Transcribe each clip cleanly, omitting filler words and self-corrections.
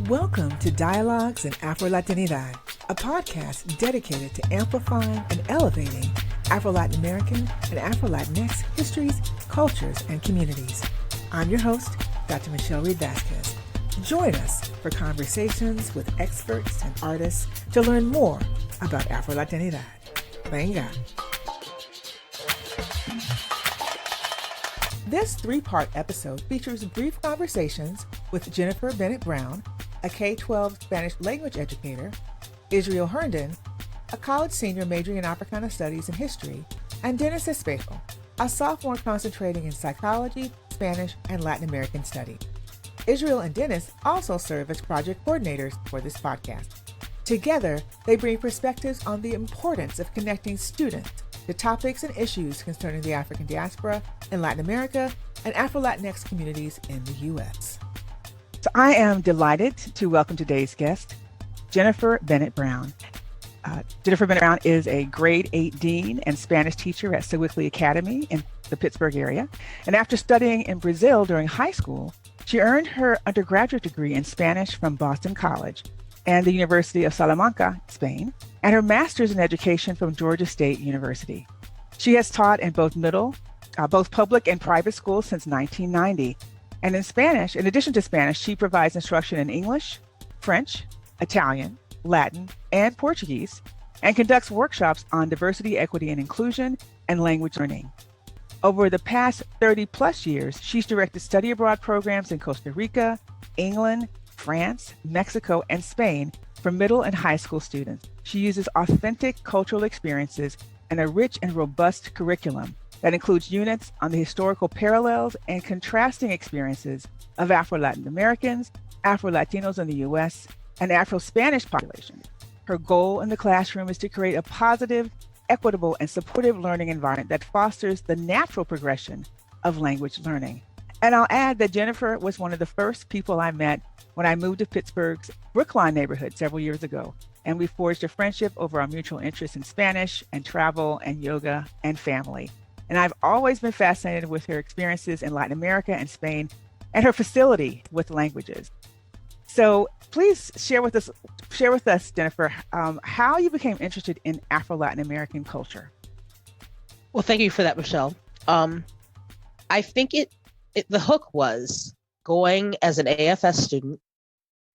Welcome to Dialogues in Afro-Latinidad, a podcast dedicated to amplifying and elevating Afro-Latin American and Afro-Latinx histories, cultures, and communities. I'm your host, Dr. Michelle Reed-Vasquez. Join us for conversations with experts and artists to learn more about Afro-Latinidad. Venga. This three-part episode features brief conversations with Jennifer Bennett Brown, a K-12 Spanish language educator, Israel Herndon, a college senior majoring in Africana Studies and History, and Dennis Espejo, a sophomore concentrating in psychology, Spanish, and Latin American studies. Israel and Dennis also serve as project coordinators for this podcast. Together, they bring perspectives on the importance of connecting students to topics and issues concerning the African diaspora in Latin America and Afro-Latinx communities in the U.S. So I am delighted to welcome today's guest, Jennifer Bennett Brown. Jennifer Bennett Brown is a grade 8 dean and Spanish teacher at Sewickley Academy in the Pittsburgh area. And after studying in Brazil during high school, she earned her undergraduate degree in Spanish from Boston College and the University of Salamanca, Spain, and her master's in education from Georgia State University. She has taught in both public and private schools since 1990. And in Spanish, in addition to Spanish, she provides instruction in English, French, Italian, Latin, and Portuguese, and conducts workshops on diversity, equity, and inclusion and language learning. Over the past 30 plus years, she's directed study abroad programs in Costa Rica, England, France, Mexico, and Spain for middle and high school students. She uses authentic cultural experiences and a rich and robust curriculum that includes units on the historical parallels and contrasting experiences of Afro-Latin Americans, Afro-Latinos in the U.S., and Afro-Spanish populations. Her goal in the classroom is to create a positive, equitable, and supportive learning environment that fosters the natural progression of language learning. And I'll add that Jennifer was one of the first people I met when I moved to Pittsburgh's Brookline neighborhood several years ago. And we forged a friendship over our mutual interest in Spanish and travel and yoga and family. And I've always been fascinated with her experiences in Latin America and Spain and her facility with languages. So please share with us, Jennifer, how you became interested in Afro-Latin American culture. Well, thank you for that, Michelle. I think the hook was going as an AFS student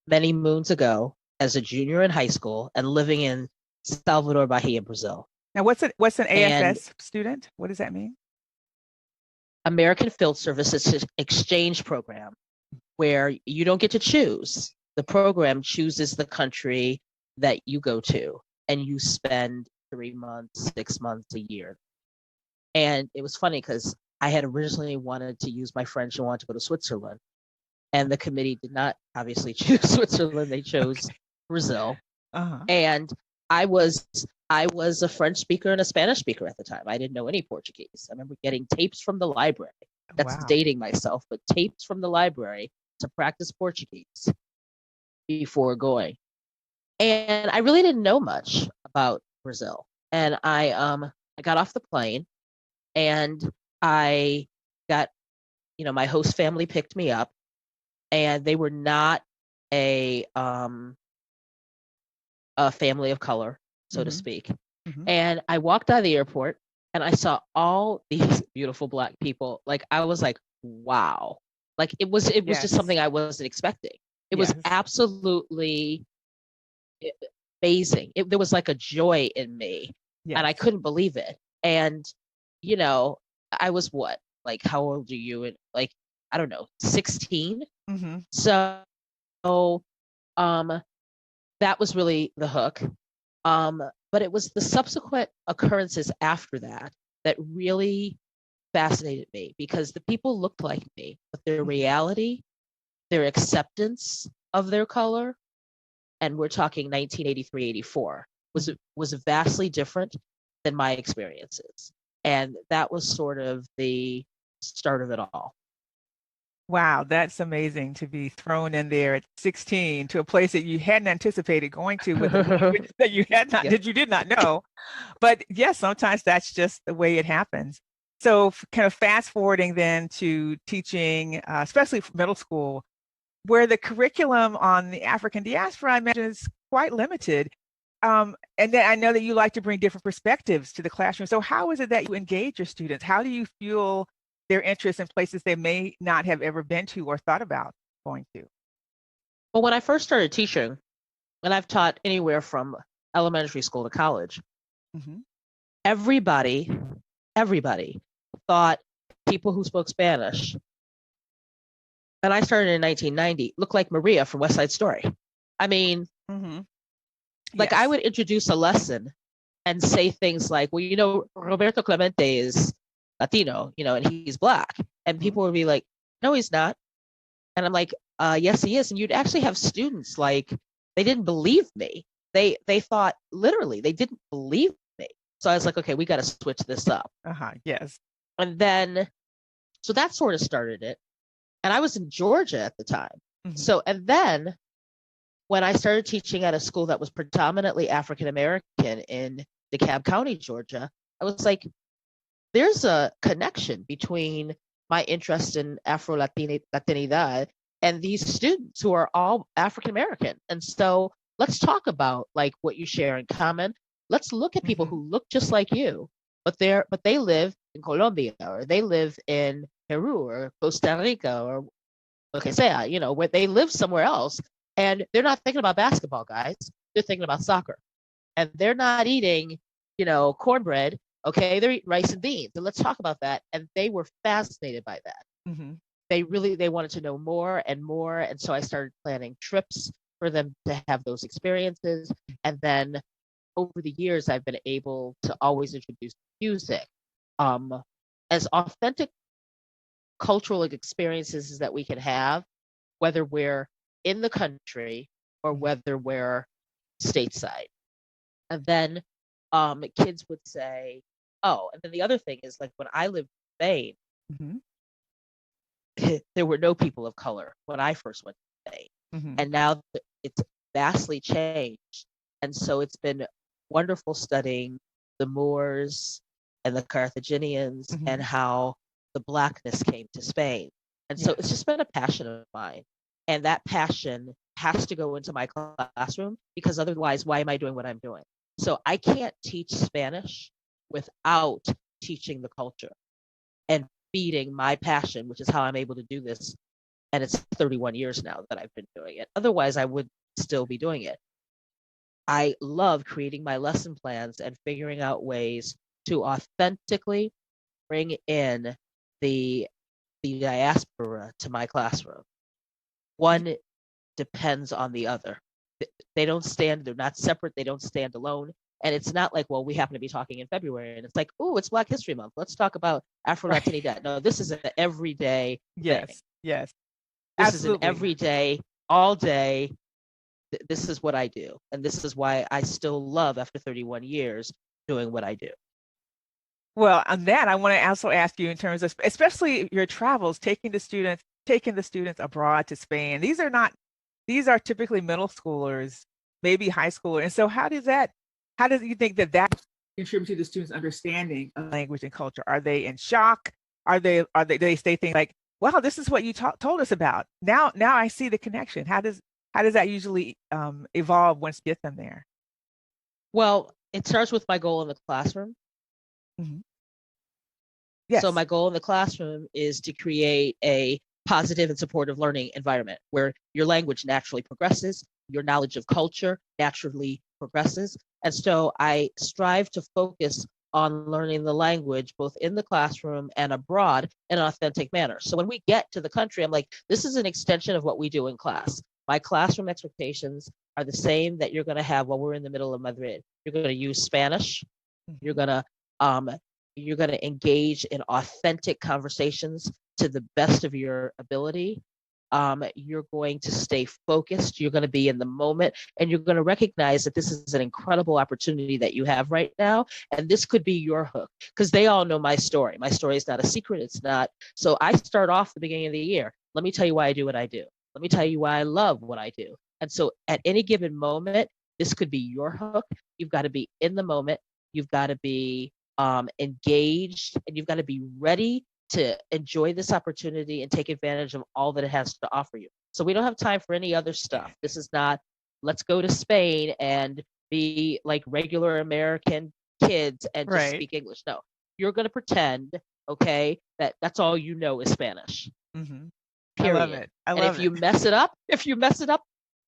many moons ago as a junior in high school and living in Salvador Bahia, Brazil. Now, what's an AFS student? What does that mean? American Field Services Exchange Program, where you don't get to choose. The program chooses the country that you go to, and you spend 3 months, 6 months, a year. And it was funny because I had originally wanted to use my French and wanted to go to Switzerland. And the committee did not obviously choose Switzerland. They chose Brazil. Uh-huh. And I was a French speaker and a Spanish speaker at the time. I didn't know any Portuguese. I remember getting tapes from the library. That's Wow. dating myself, but tapes from the library to practice Portuguese before going. And I really didn't know much about Brazil. And I got off the plane and I got, my host family picked me up, and they were not a family of color, so to speak. Mm-hmm. And I walked out of the airport and I saw all these beautiful Black people. Like, I was like, wow. Like, it was Yes. just something I wasn't expecting. It was Yes. absolutely amazing. There was like a joy in me, Yes. and I couldn't believe it. And, I was what? Like, how old are you? And like, I don't know, 16? Mm-hmm. So, that was really the hook. But it was the subsequent occurrences after that that really fascinated me, because the people looked like me, but their reality, their acceptance of their color, and we're talking 1983, 84, was vastly different than my experiences. And that was sort of the start of it all. Wow, that's amazing to be thrown in there at 16 to a place that you hadn't anticipated going to with a language that you did not know. But yes, sometimes that's just the way it happens. So kind of fast forwarding then to teaching, especially for middle school, where the curriculum on the African diaspora, I imagine, is quite limited. And then I know that you like to bring different perspectives to the classroom. So how is it that you engage your students? How do you fuel their interest in places they may not have ever been to or thought about going to? Well, when I first started teaching, and I've taught anywhere from elementary school to college, Mm-hmm. everybody, everybody thought people who spoke Spanish, and I started in 1990, looked like Maria from West Side Story. I mean, Mm-hmm. like Yes. I would introduce a lesson and say things like, well, you know, Roberto Clemente is Latino, you know, and he's Black. And Mm-hmm. people would be like, no, he's not. And I'm like, yes, he is. And you'd actually have students like, they didn't believe me. They thought literally they didn't believe me. So I was like, okay, we got to switch this up. Uh-huh. Yes. And then, so that sort of started it. And I was in Georgia at the time. Mm-hmm. So, and then when I started teaching at a school that was predominantly African American in DeKalb County, Georgia, I was like, there's a connection between my interest in Afro-Latinidad and these students who are all African American. And so let's talk about like what you share in common. Let's look at people Mm-hmm. who look just like you, but they live in Colombia, or they live in Peru or Costa Rica, or lo que sea, you know, where they live somewhere else. And they're not thinking about basketball, guys. They're thinking about soccer. And they're not eating, you know, cornbread. Okay, they're eating rice and beans. And let's talk about that. And they were fascinated by that. Mm-hmm. They wanted to know more and more. And so I started planning trips for them to have those experiences. And then over the years, I've been able to always introduce music as authentic cultural experiences that we can have, whether we're in the country or whether we're stateside. And then kids would say, oh, and then the other thing is like when I lived in Spain, Mm-hmm. there were no people of color when I first went to Spain. Mm-hmm. And now it's vastly changed. And so it's been wonderful studying the Moors and the Carthaginians Mm-hmm. and how the Blackness came to Spain. And so Yes. it's just been a passion of mine. And that passion has to go into my classroom, because otherwise, why am I doing what I'm doing? So I can't teach Spanish without teaching the culture and feeding my passion, which is how I'm able to do this. And it's 31 years now that I've been doing it. Otherwise, I would still be doing it. I love creating my lesson plans and figuring out ways to authentically bring in the diaspora to my classroom. One depends on the other. They're not separate, they don't stand alone. And it's not like, well, we happen to be talking in February and it's like, oh, it's Black History Month. Let's talk about Afro-Latinidad. No, this is an everyday thing. Yes. Yes. This is an Absolutely. everyday, all day. This is what I do. And this is why I still love, after 31 years, doing what I do. Well, on that, I want to also ask you in terms of, especially your travels, taking the students abroad to Spain. These are typically middle schoolers, maybe high schoolers. And so how does you think that contribute to the students' understanding of language and culture? Are they in shock? Do they say things like, wow, this is what you told us about. Now I see the connection. How does that usually evolve once you get them there? Well, it starts with my goal in the classroom. Mm-hmm. Yes. So my goal in the classroom is to create a positive and supportive learning environment where your language naturally progresses, your knowledge of culture naturally progresses. And so I strive to focus on learning the language both in the classroom and abroad in an authentic manner. So when we get to the country, I'm like, this is an extension of what we do in class. My classroom expectations are the same that you're going to have while we're in the middle of Madrid. You're going to use Spanish. You're going to engage in authentic conversations to the best of your ability. You're going to stay focused. You're going to be in the moment, and you're going to recognize that this is an incredible opportunity that you have right now. And this could be your hook, because they all know my story. My story is not a secret. It's not. So I start off the beginning of the year. Let me tell you why I do what I do. Let me tell you why I love what I do. And so at any given moment, this could be your hook. You've got to be in the moment. You've got to be engaged, and you've got to be ready to enjoy this opportunity and take advantage of all that it has to offer you. So we don't have time for any other stuff. This is not, let's go to Spain and be like regular American kids and just speak English. No, you're going to pretend, okay, that that's all you know is Spanish. Mm-hmm. Period. I love it. And if you mess it up,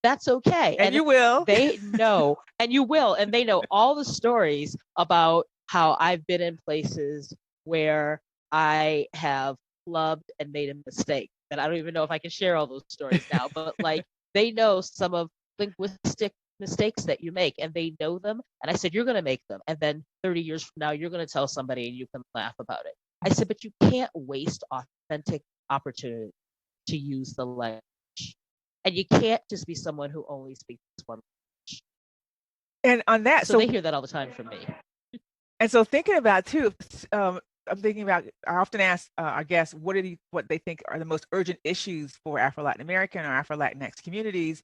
that's okay. And you will. They know, and you will, and they know all the stories about how I've been in places where I have flubbed and made a mistake. And I don't even know if I can share all those stories now, but like they know some of linguistic mistakes that you make, and they know them. And I said, you're going to make them. And then 30 years from now, you're going to tell somebody and you can laugh about it. I said, but you can't waste authentic opportunity to use the language. And you can't just be someone who only speaks one language. And on that, so they hear that all the time from me. And so thinking about too, I'm thinking about, I often ask our guests what they think are the most urgent issues for Afro-Latin American or Afro-Latinx communities.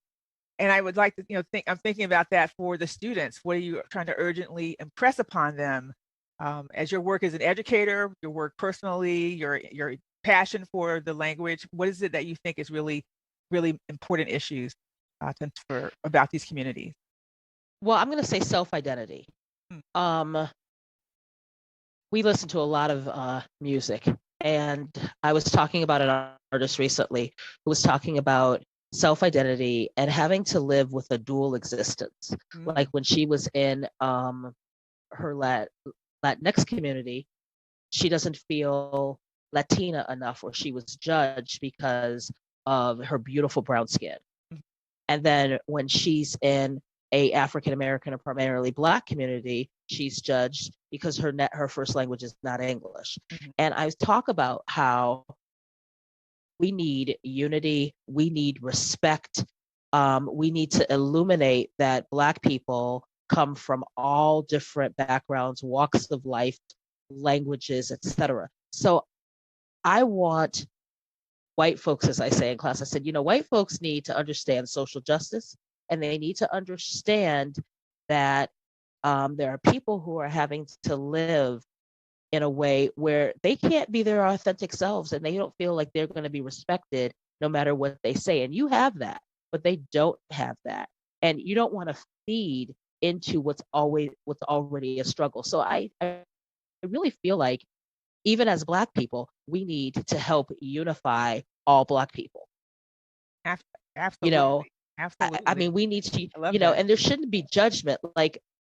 And I would like to, I'm thinking about that for the students. What are you trying to urgently impress upon them as your work as an educator, your work personally, your passion for the language? What is it that you think is really, really important issues about these communities? Well, I'm going to say self-identity. We listen to a lot of music, and I was talking about an artist recently who was talking about self-identity and having to live with a dual existence. Like when she was in her Latinx community, she doesn't feel Latina enough, or she was judged because of her beautiful brown skin. And then when she's in a African American or primarily Black community, she's judged because her first language is not English. And I talk about how we need unity, we need respect, we need to illuminate that Black people come from all different backgrounds, walks of life, languages, etc. So I want white folks, as I say in class, I said, white folks need to understand social justice, and they need to understand that there are people who are having to live in a way where they can't be their authentic selves, and they don't feel like they're going to be respected no matter what they say. And you have that, but they don't have that. And you don't want to feed into what's already a struggle. So I really feel like even as Black people, we need to help unify all Black people. Absolutely. Absolutely. I mean, we need to, and there shouldn't be judgment.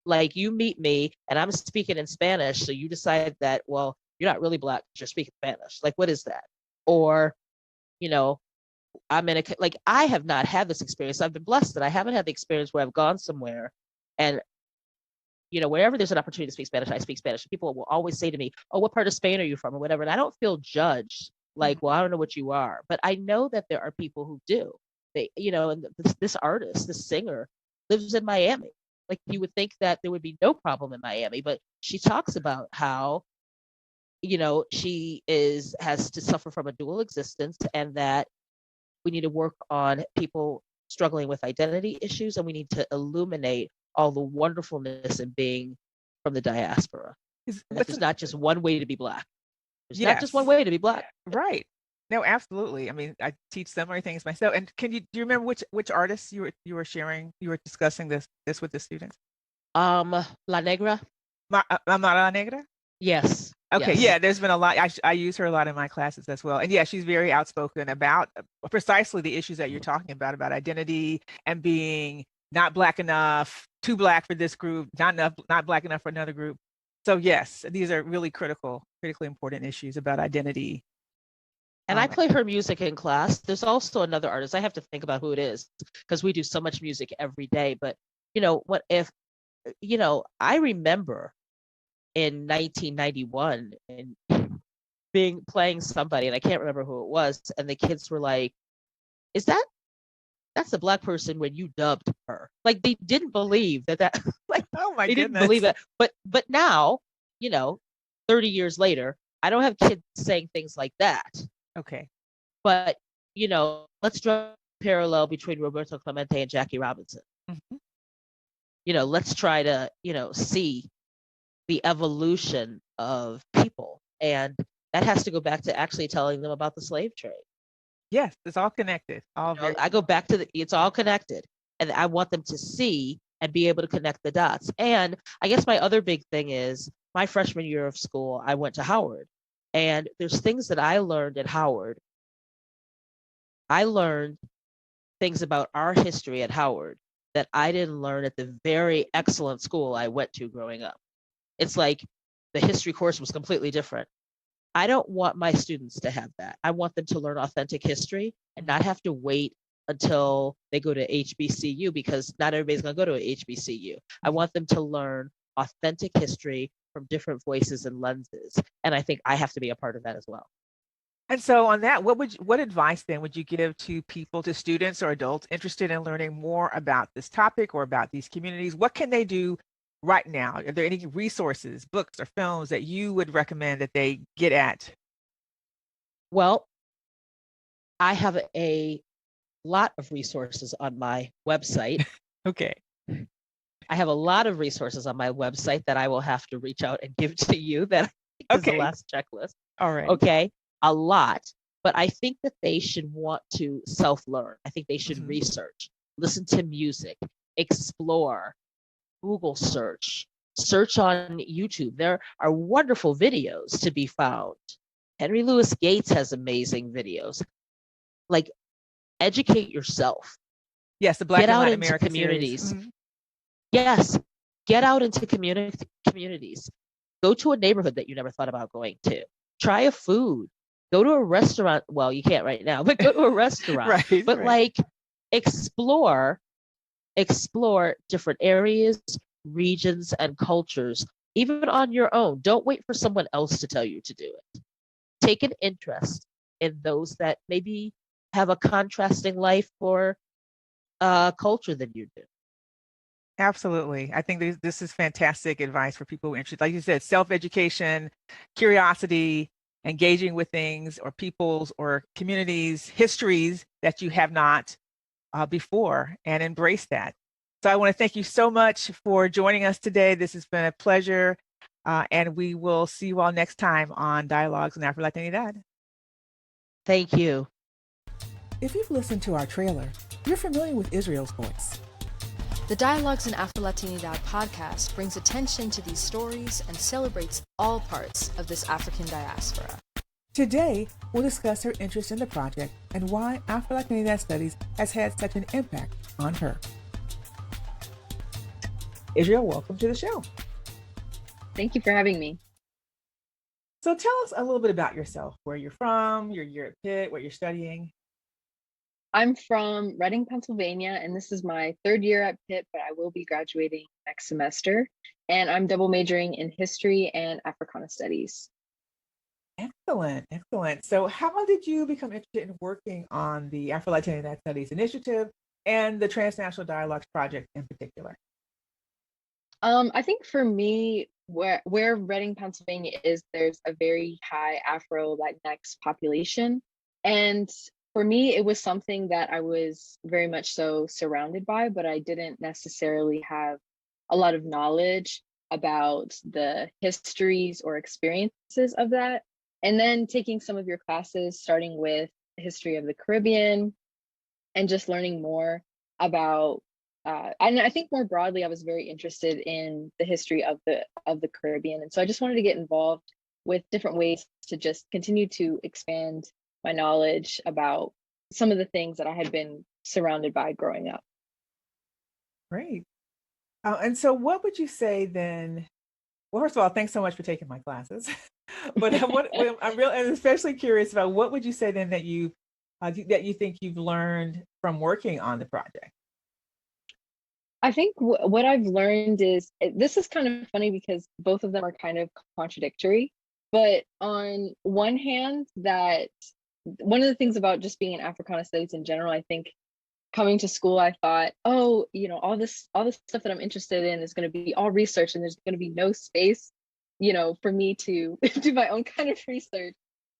Like you meet me and I'm speaking in Spanish, so you decide that, well, you're not really Black, you're speaking Spanish. Like, what is that? Or, I'm in I have not had this experience. I've been blessed that I haven't had the experience where I've gone somewhere and, wherever there's an opportunity to speak Spanish, I speak Spanish. People will always say to me, oh, what part of Spain are you from, or whatever. And I don't feel judged. Like, well, I don't know what you are, but I know that there are people who do. They, and this artist, this singer lives in Miami. Like, you would think that there would be no problem in Miami, but she talks about how, she has to suffer from a dual existence, and that we need to work on people struggling with identity issues, and we need to illuminate all the wonderfulness in being from the diaspora. There's not just one way to be Black. There's not just one way to be Black. Right. No, absolutely. I mean, I teach similar things myself. And do you remember which artists you were discussing this with the students? La Negra. La Negra? Yes. Okay. Yes. Yeah, there's been a lot. I use her a lot in my classes as well. And yeah, she's very outspoken about precisely the issues that you're talking about identity and being not Black enough, too Black for this group, not Black enough for another group. So yes, these are really critically important issues about identity. And I play her music in class. There's also another artist. I have to think about who it is because we do so much music every day. But I remember in 1991 and playing somebody, and I can't remember who it was, and the kids were like, that's a Black person when you dubbed her. Like, they didn't believe that like, oh my they goodness. didn't believe it. But now, 30 years later, I don't have kids saying things like that. Okay. But, let's draw a parallel between Roberto Clemente and Jackie Robinson. Mm-hmm. Let's try to, see the evolution of people. And that has to go back to actually telling them about the slave trade. Yes, it's all connected. All You know, very. I go back to it's all connected, and I want them to see and be able to connect the dots. And I guess my other big thing is my freshman year of school, I went to Howard, and there's things that I learned at Howard. I learned things about our history at Howard that I didn't learn at the very excellent school I went to growing up. It's like the history course was completely different. I don't want my students to have that. I want them to learn authentic history and not have to wait until they go to HBCU, because not everybody's going to go to a HBCU. I want them to learn authentic history from different voices and lenses. And I think I have to be a part of that as well. And so on that, what advice then would you give to people, to students or adults interested in learning more about this topic or about these communities? What can they do right now? Are there any resources, books or films that you would recommend that they get at? Well, I have a lot of resources on my website. Okay. I have a lot of resources on my website that I will have to reach out and give to you, that is the Okay. last checklist. All right. Okay. A lot. But I think that they should want to self-learn. I think they should research, listen to music, explore, Google search, search on YouTube. There are wonderful videos to be found. Henry Louis Gates has amazing videos. Like, educate yourself. Yes, the Black Get and out Latin into American communities. series. Yes, get out into communities. Go to a neighborhood that you never thought about going to. Try a food. Go to a restaurant. Well, you can't right now, but go to a restaurant. Right. But like, explore different areas, regions, and cultures, even on your own. Don't wait for someone else to tell you to do it. Take an interest in those that maybe have a contrasting life or culture than you do. Absolutely. I think this is fantastic advice for people who are interested. Like you said, self-education, curiosity, engaging with things or peoples or communities, histories that you have not before, and embrace that. So I want to thank you so much for joining us today. This has been a pleasure. And we will see you all next time on Dialogues in Afro-Latinidad. Thank you. If you've listened to our trailer, you're familiar with Israel's voice. The Dialogues in Afro-Latinidad podcast brings attention to these stories and celebrates all parts of this African diaspora. Today, we'll discuss her interest in the project and why Afro-Latinidad Studies has had such an impact on her. Israel, welcome to the show. Thank you for having me. So tell us a little bit about yourself, where you're from, your year at Pitt, what you're studying. I'm from Reading, Pennsylvania, and this is my third year at Pitt, but I will be graduating next semester. And I'm double majoring in history and Africana Studies. Excellent, excellent. So how did you become interested in working on the Afro-Latinidad Studies Initiative and the Transnational Dialogues Project in particular? I think for me, where Reading, Pennsylvania is, there's a very high Afro-Latinx population. And for me, it was something that I was very much so surrounded by, but I didn't necessarily have a lot of knowledge about the histories or experiences of that. And then taking some of your classes, starting with the history of the Caribbean and just learning more about, and I think more broadly, I was very interested in the history of the Caribbean. And so I just wanted to get involved with different ways to just continue to expand my knowledge about some of the things that I had been surrounded by growing up. Great. And so what would you say then? Well, first of all, thanks so much for taking my classes. But I'm really, and especially curious about what would you say then that you think you've learned from working on the project? I think what I've learned is, this is kind of funny because both of them are kind of contradictory. But on one hand, that one of the things about just being in Africana Studies in general, I think coming to school, I thought, oh, all this stuff that I'm interested in is going to be all research, and there's going to be no space, for me to do my own kind of research.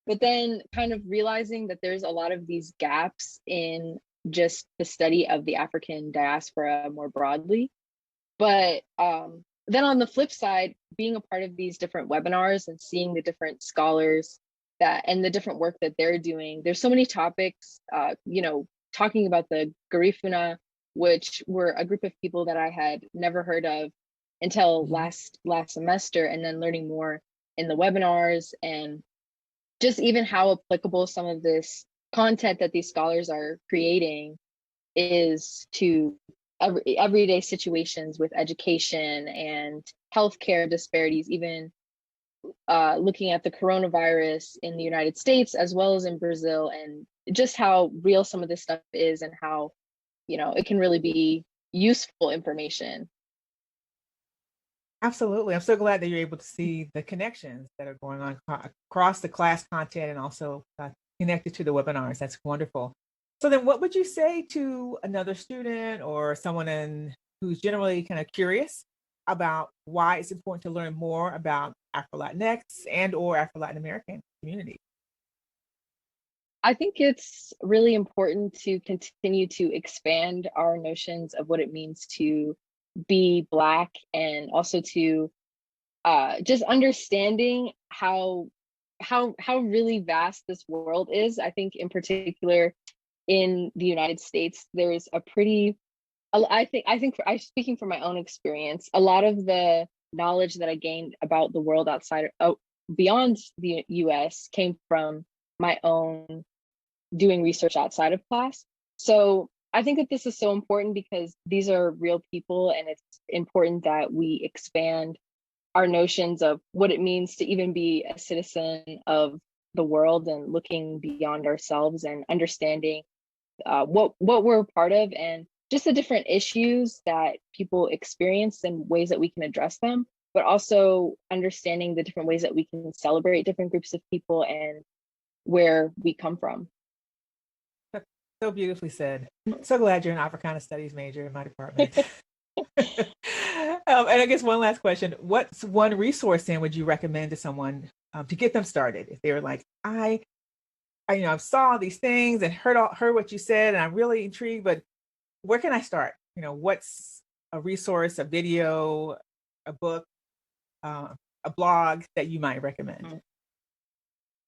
But then kind of realizing that there's a lot of these gaps in just the study of the African diaspora more broadly. But then on the flip side, being a part of these different webinars and seeing the different scholars that and the different work that they're doing. There's so many topics, talking about the Garifuna, which were a group of people that I had never heard of until last semester, and then learning more in the webinars, and just even how applicable some of this content that these scholars are creating is to everyday situations with education and healthcare disparities, even looking at the coronavirus in the United States as well as in Brazil, and just how real some of this stuff is and how, it can really be useful information. Absolutely. I'm so glad that you're able to see the connections that are going on across the class content and also connected to the webinars. That's wonderful. So then what would you say to another student or someone who's generally kind of curious about why it's important to learn more about Afro-Latinx and or Afro-Latin American community? I think it's really important to continue to expand our notions of what it means to be Black, and also to just understanding how really vast this world is. I think in particular in the United States, there's a pretty, I think I'm speaking from my own experience, a lot of the knowledge that I gained about the world outside beyond the US came from my own doing research outside of class. So I think that this is so important because these are real people, and it's important that we expand our notions of what it means to even be a citizen of the world, and looking beyond ourselves and understanding what we're a part of, and just the different issues that people experience and ways that we can address them, but also understanding the different ways that we can celebrate different groups of people and where we come from. So beautifully said. So glad you're an Africana Studies major in my department. And I guess one last question: what's one resource then would you recommend to someone to get them started if they were like, I saw these things and heard what you said, and I'm really intrigued, but where can I start? What's a resource, a video, a book, a blog that you might recommend?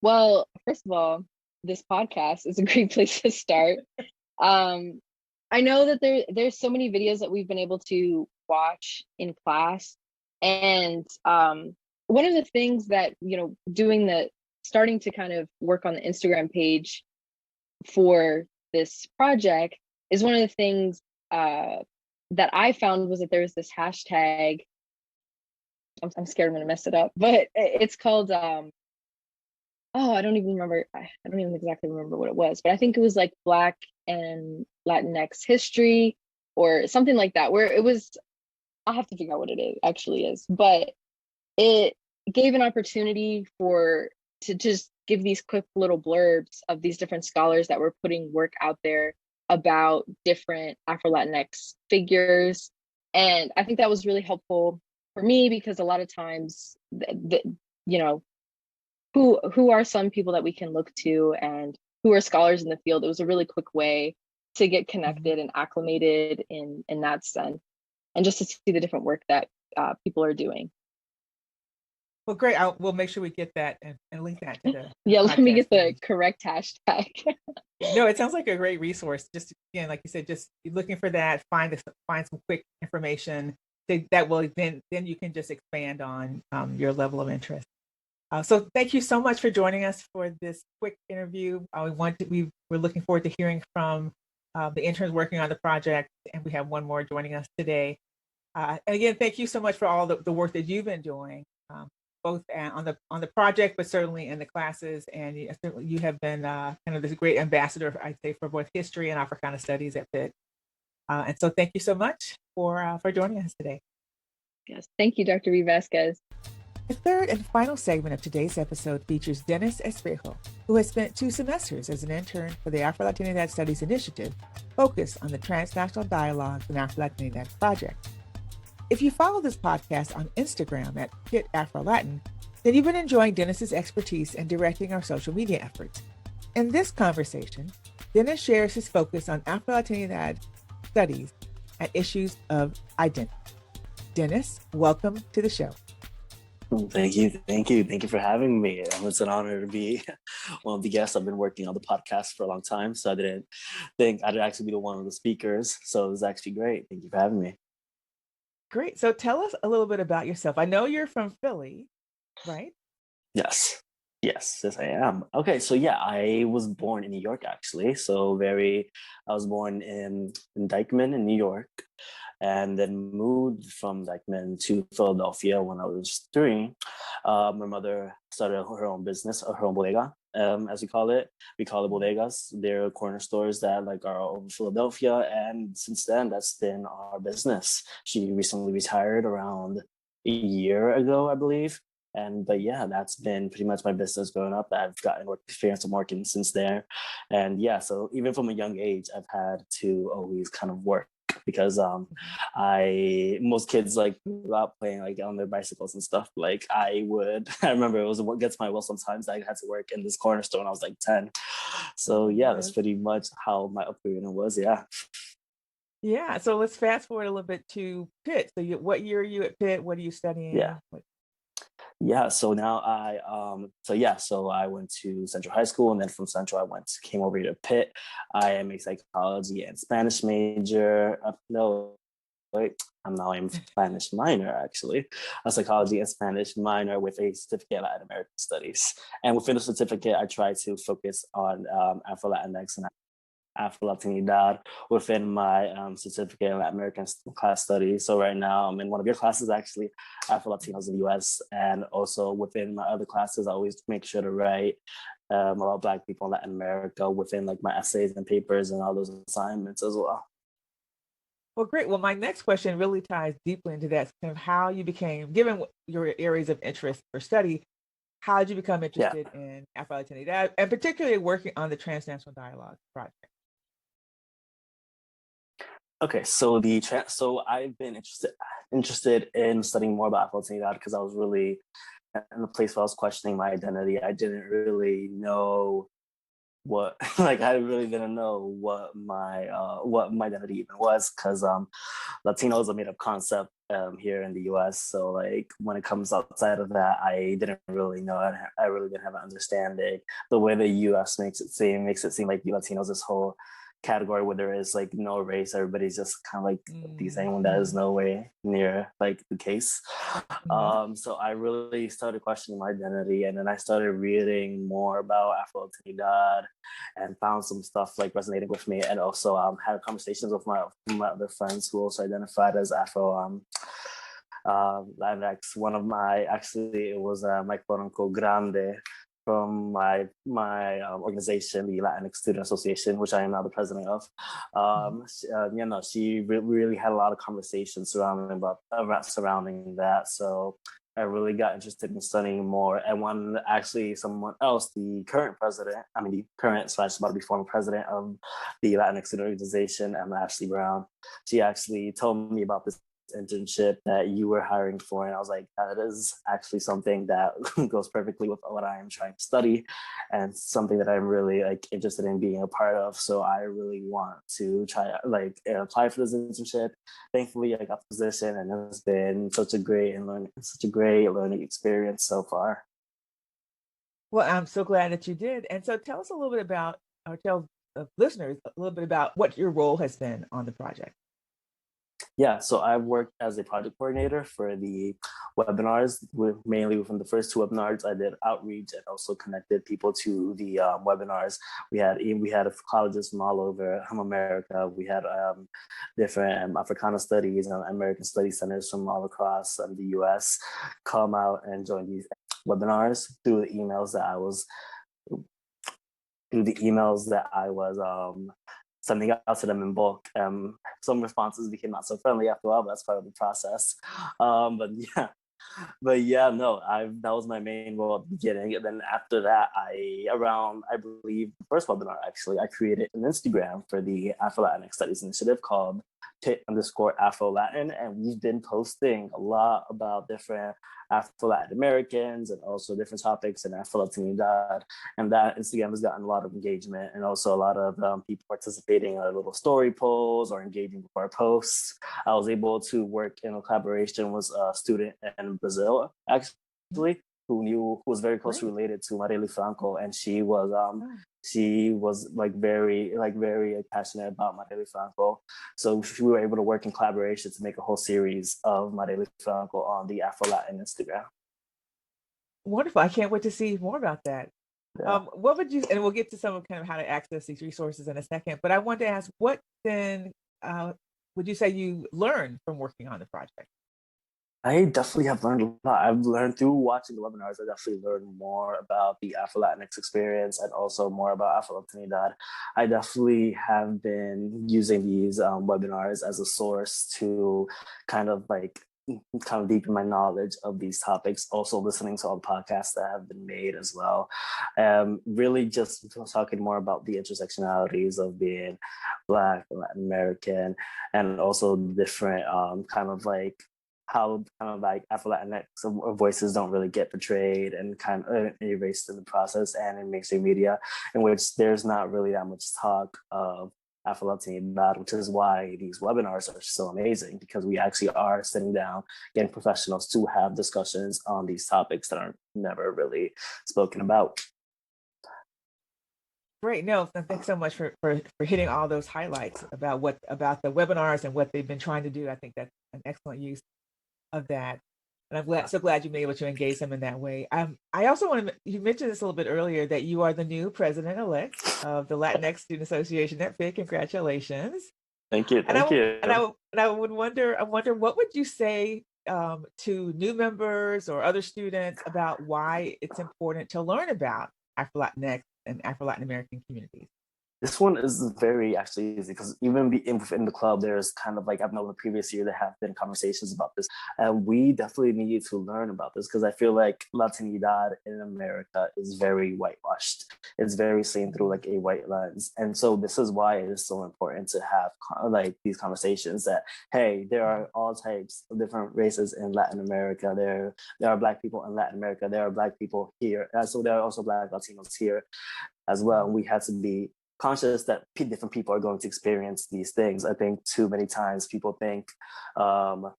Well, first of all, this podcast is a great place to start. I know that there's so many videos that we've been able to watch in class, and one of the things that starting to kind of work on the Instagram page for this project is one of the things that I found was that there was this hashtag. I'm scared I'm gonna mess it up, but it's called I don't even remember. I don't even exactly remember what it was, but I think it was like Black and Latinx history or something like that, where it was, I'll have to figure out what it actually is, but it gave an opportunity to just give these quick little blurbs of these different scholars that were putting work out there about different Afro-Latinx figures. And I think that was really helpful for me, because a lot of times, who are some people that we can look to and who are scholars in the field? It was a really quick way to get connected and acclimated in that sense, and just to see the different work that people are doing. Well, great. We'll make sure we get that and link that to the let me get the page. correct hashtag. No, it sounds like a great resource. Just again, like you said, just looking for that, find some quick information that will then you can just expand on your level of interest. So thank you so much for joining us for this quick interview. We're looking forward to hearing from the interns working on the project, and we have one more joining us today. And again, thank you so much for all the work that you've been doing, both on the project, but certainly in the classes. And certainly you have been kind of this great ambassador, I'd say, for both history and Africana Studies at Pitt. And so thank you so much for joining us today. Yes, thank you, Dr. V. Vasquez. The third and final segment of today's episode features Dennis Espejo, who has spent 2 semesters as an intern for the Afro-Latinidad Studies Initiative, focused on the Transnational Dialogues and Afro-Latinidad Project. If you follow this podcast on Instagram at Pitt Afro-Latin, then you've been enjoying Dennis's expertise in directing our social media efforts. In this conversation, Dennis shares his focus on Afro-Latinidad studies and issues of identity. Dennis, welcome to the show. Thank you for having me. It's an honor to be one of the guests. I've been working on the podcast for a long time, so I didn't think I'd actually be the one of the speakers. So it was actually great. Thank you for having me. Great. So tell us a little bit about yourself. I know you're from Philly, right? Yes. Yes, I am. Okay, so yeah, I was born in New York actually. I was born in Dykeman in New York, and then moved from Dykeman to Philadelphia when I was 3. My mother started her own business, her own bodega, as we call it. We call it bodegas. They're corner stores that like are all over Philadelphia, and since then, that's been our business. She recently retired around a year ago, I believe. But yeah, that's been pretty much my business growing up. I've gotten work experience of working since there. And yeah, so even from a young age, I've had to always kind of work because I most kids like grew up playing like on their bicycles and stuff. Like I would, I remember it was what gets my will. Sometimes I had to work in this corner store when I was like 10. So yeah, that's Yes. pretty much how my upbringing was. Yeah. Yeah. So let's fast forward a little bit to Pitt. So what year are you at Pitt? What are you Yeah. studying? Yeah, so now so I went to Central High School, and then from Central came over here to Pitt. I am a psychology and Spanish major. No, wait, I'm Spanish minor actually, a psychology and Spanish minor with a certificate in Latin American Studies. And within the certificate, I try to focus on Afro-Latinx and Afro-Latinidad within my certificate in Latin American class studies. So right now I'm in one of your classes, actually, Afro-Latinos in the US. And also within my other classes, I always make sure to write about Black people in Latin America within like my essays and papers and all those assignments as well. Well, great. Well, my next question really ties deeply into that, kind of how you became, given your areas of interest or study, how did you become Yeah. interested in Afro-Latinidad and particularly working on the Transnational Dialogue Project? Okay, so so I've been interested in studying more about Afro-Latinidad because I was really in a place where I was questioning my identity. I didn't really know what like I really didn't know what my identity even was because Latino is a made up concept here in the US. So like when it comes outside of that, I didn't really know. I really didn't have an understanding. The way the US makes it seem like Latinos this whole category where there is like no race. Everybody's just kind of like these anyone that is no way near like the case. So I really started questioning my identity, and then I started reading more about Afro-Latinidad and found some stuff like resonating with me, and also had conversations with my other friends who also identified as Afro Latinx. One of my actually it was my quote unquote grande from my organization, the Latin Student Association, which I am now the president of. She really had a lot of conversations surrounding that. So I really got interested in studying more. And when actually someone else, the current / about to be former president of the Latin Student Organization, Ashley Brown, she actually told me about this internship that you were hiring for, and I was like, that is actually something that goes perfectly with what I am trying to study and something that I'm really like interested in being a part of. So I really want to try like apply for this internship. Thankfully I got the position, and it's been such a great learning experience so far. Well, I'm so glad that you did. And so tell us a little bit about, or tell listeners a little bit about what your role has been on the project. Yeah, so I've worked as a project coordinator for the webinars. Mainly within the first 2 webinars, I did outreach and also connected people to the webinars. We had colleges from all over America. We had different Africana Studies and American Study centers from all across the U.S. come out and join these webinars through the emails that I was sending out to them in bulk. Some responses became not so friendly after a while, but that's part of the process. No, that was my main role at the beginning. And then after that, I believe the first webinar, actually, I created an Instagram for the Afro-Latinx Studies Initiative called _Afro-Latin. And we've been posting a lot about different Afro-Latin Americans and also different topics in Afro-Latinidad. And that Instagram has gotten a lot of engagement, and also a lot of people participating in our little story polls or engaging with our posts. I was able to work in a collaboration with a student in Brazil, actually, who was very closely related to Marielle Franco, and she was very passionate about Marielle Franco. So we were able to work in collaboration to make a whole series of Marielle Franco on the Afro-Latin Instagram. Wonderful. I can't wait to see more about that. Yeah. What would you, and we'll get to some of kind of how to access these resources in a second, but I wanted to ask, what then would you say you learned from working on the project? I definitely have learned a lot. I've learned through watching the webinars. I definitely learned more about the Afro-Latinx experience and also more about Afro-Latinidad. I definitely have been using these webinars as a source to kind of deepen my knowledge of these topics. Also listening to all the podcasts that have been made as well. Really just talking more about the intersectionalities of being Black, Latin American, and also different how Afro-Latinx voices don't really get portrayed and kind of erased in the process, and in mainstream media, in which there's not really that much talk of Afro-Latinidad, which is why these webinars are so amazing, because we actually are sitting down, getting professionals to have discussions on these topics that are never really spoken about. Great. No, thanks so much for hitting all those highlights about the webinars and what they've been trying to do. I think that's an excellent use of that. And I'm so glad you've been able to engage them in that way. I also you mentioned this a little bit earlier, that you are the new president-elect of the Latinx Student Association at FIG. Congratulations. Thank you. Thank you. And I wonder, what would you say to new members or other students about why it's important to learn about Afro-Latinx and Afro-Latin American communities? This one is very actually easy, because even within the club, there's kind of I've known the previous year there have been conversations about this, and we definitely need to learn about this, because I feel like Latinidad in America is very whitewashed. It's very seen through a white lens, and so this is why it is so important to have these conversations that, hey, there are all types of different races in Latin America. There are Black people in Latin America. There are Black people here, so there are also Black Latinos here as well. And we have to be conscious that different people are going to experience these things. I think too many times people think that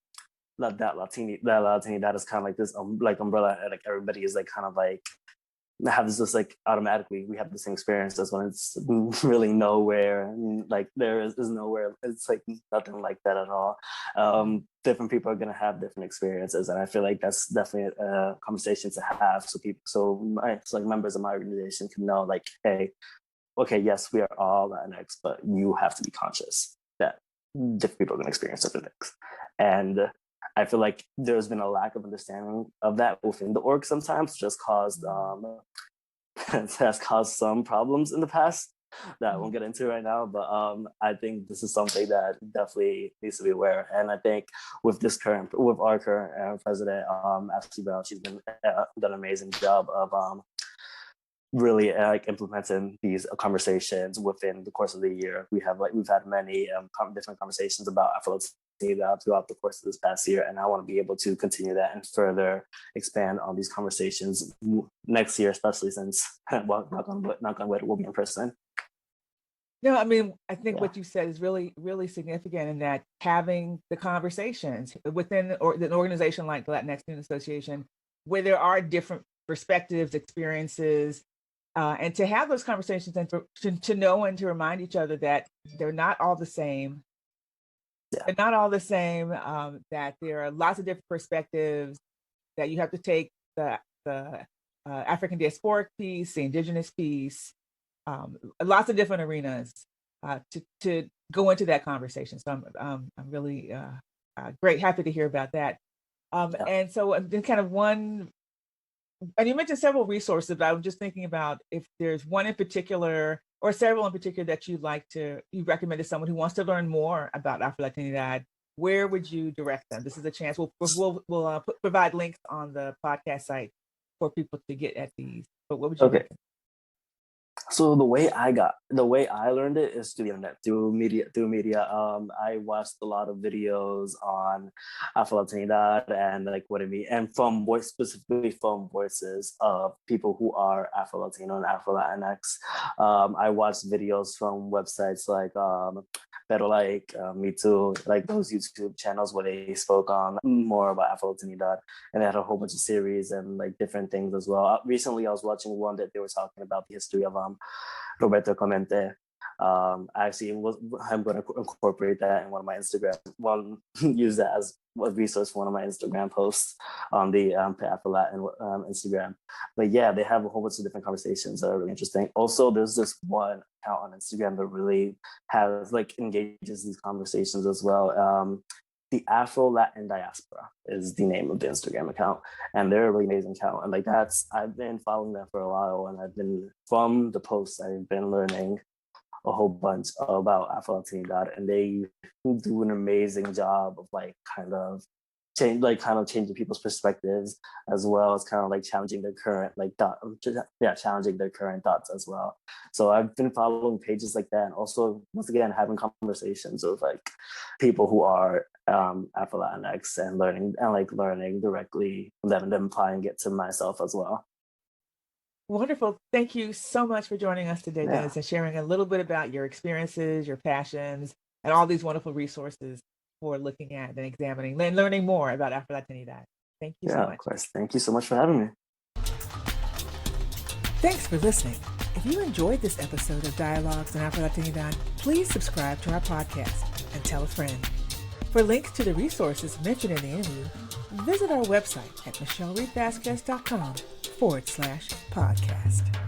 Latinidad is kind of this umbrella, and everybody is have this automatically we have the same experiences, when it's really nowhere. There is nowhere. It's nothing like that at all. Different people are going to have different experiences, and I feel like that's definitely a conversation to have, so members of my organization can know, hey, okay, yes, we are all Latinx, but you have to be conscious that different people are going to experience different things. And I feel like there's been a lack of understanding of that within the org sometimes, which has caused some problems in the past that I won't get into right now. But I think this is something that definitely needs to be aware. And I think with our current president, Ashley Brown, she's done an amazing job of really implementing these conversations within the course of the year. We've had many different conversations about Afro-Latinidad throughout the course of this past year, and I want to be able to continue that and further expand on these conversations next year, especially since, well, knock on wood, we'll be in person. No, I mean, I think what you said is really, really significant, in that having the conversations within an organization like the Latinx Student Association, where there are different perspectives, experiences, and to have those conversations, and to know and to remind each other that they're not all the same. Yeah. They're not all the same, that there are lots of different perspectives, that you have to take the African Diaspora piece, the Indigenous piece, lots of different arenas to go into that conversation. So I'm really happy to hear about that. And so then kind of and you mentioned several resources, but I'm just thinking about if there's one in particular or several in particular that you recommend to someone who wants to learn more about Afro-Latinidad, where would you direct them? This is a chance. We'll provide links on the podcast site for people to get at these. But what would you recommend? So the way I learned it is through the internet, through media. I watched a lot of videos on Afro-Latinidad and like what it means, and specifically from voices of people who are Afro-Latino and Afro-Latinx. I watched videos from websites like Pero Like, Me Too, like those YouTube channels where they spoke on more about Afro-Latinidad, and they had a whole bunch of series and like different things as well. Recently, I was watching one that they were talking about the history of Roberto Clemente. I'm going to incorporate that in one of my use that as a resource for one of my Instagram posts on the Afro-Latin Instagram. But yeah, they have a whole bunch of different conversations that are really interesting. Also, there's this one account on Instagram that really has engages these conversations as well. The Afro-Latin Diaspora is the name of the Instagram account, and they're a really amazing account. And I've been following them for a while, and from the posts, I've been learning a whole bunch about Afro-Latinidad, and they do an amazing job of changing people's perspectives, as well as challenging their current challenging their current thoughts as well. So I've been following pages like that, and also once again having conversations with people who are Afro-Latinx and learning directly from them and then applying it to myself as well. Wonderful. Thank you so much for joining us today, Dennis, and sharing a little bit about your experiences, your passions, and all these wonderful resources for looking at and examining and learning more about Afro-Latinidad. Thank you so much. Of course. Thank you so much for having me. Thanks for listening. If you enjoyed this episode of Dialogues on Afro-Latinidad, please subscribe to our podcast and tell a friend. For links to the resources mentioned in the interview, visit our website at michellereedvasquez.com/podcast.